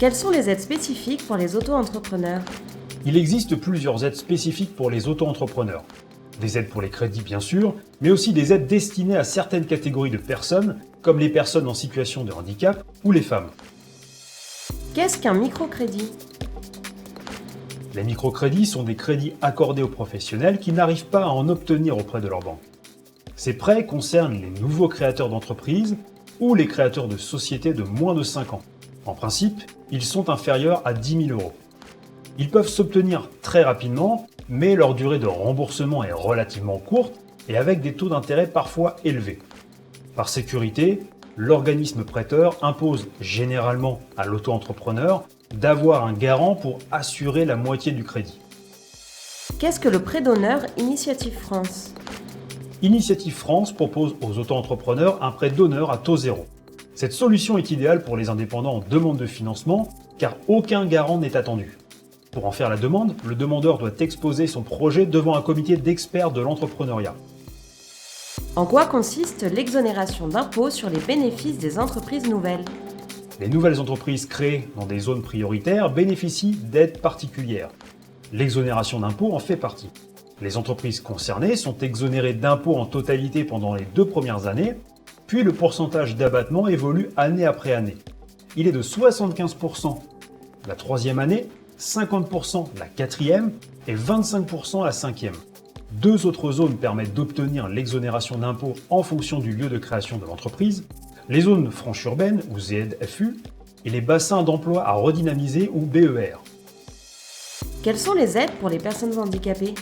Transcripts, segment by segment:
Quelles sont les aides spécifiques pour les auto-entrepreneurs? Il existe plusieurs aides spécifiques pour les auto-entrepreneurs. Des aides pour les crédits bien sûr, mais aussi des aides destinées à certaines catégories de personnes, comme les personnes en situation de handicap ou les femmes. Qu'est-ce qu'un microcrédit? Les microcrédits sont des crédits accordés aux professionnels qui n'arrivent pas à en obtenir auprès de leur banque. Ces prêts concernent les nouveaux créateurs d'entreprises ou les créateurs de sociétés de moins de 5 ans. En principe, ils sont inférieurs à 10 000 euros. Ils peuvent s'obtenir très rapidement, mais leur durée de remboursement est relativement courte et avec des taux d'intérêt parfois élevés. Par sécurité, l'organisme prêteur impose généralement à l'auto-entrepreneur d'avoir un garant pour assurer la moitié du crédit. Qu'est-ce que le prêt d'honneur Initiative France? Initiative France propose aux auto-entrepreneurs un prêt d'honneur à taux zéro. Cette solution est idéale pour les indépendants en demande de financement car aucun garant n'est attendu. Pour en faire la demande, le demandeur doit exposer son projet devant un comité d'experts de l'entrepreneuriat. En quoi consiste l'exonération d'impôt sur les bénéfices des entreprises nouvelles? Les nouvelles entreprises créées dans des zones prioritaires bénéficient d'aides particulières. L'exonération d'impôt en fait partie. Les entreprises concernées sont exonérées d'impôts en totalité pendant les 2 premières années, puis le pourcentage d'abattement évolue année après année. Il est de 75% la 3e année, 50% la 4e et 25% la 5e. 2 autres zones permettent d'obtenir l'exonération d'impôt en fonction du lieu de création de l'entreprise, les zones franches urbaines ou ZFU et les bassins d'emploi à redynamiser ou BER. Quelles sont les aides pour les personnes handicapées?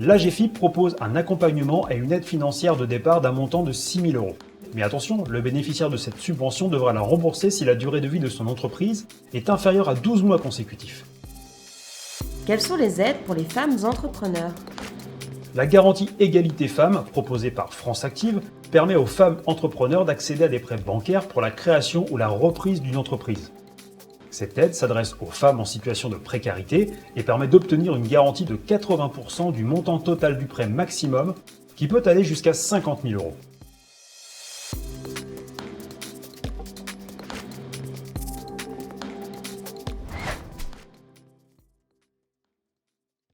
L'AGEFIP propose un accompagnement et une aide financière de départ d'un montant de 6 000 euros. Mais attention, le bénéficiaire de cette subvention devra la rembourser si la durée de vie de son entreprise est inférieure à 12 mois consécutifs. Quelles sont les aides pour les femmes entrepreneurs? La garantie égalité femmes, proposée par France Active, permet aux femmes entrepreneurs d'accéder à des prêts bancaires pour la création ou la reprise d'une entreprise. Cette aide s'adresse aux femmes en situation de précarité et permet d'obtenir une garantie de 80% du montant total du prêt maximum qui peut aller jusqu'à 50 000 euros.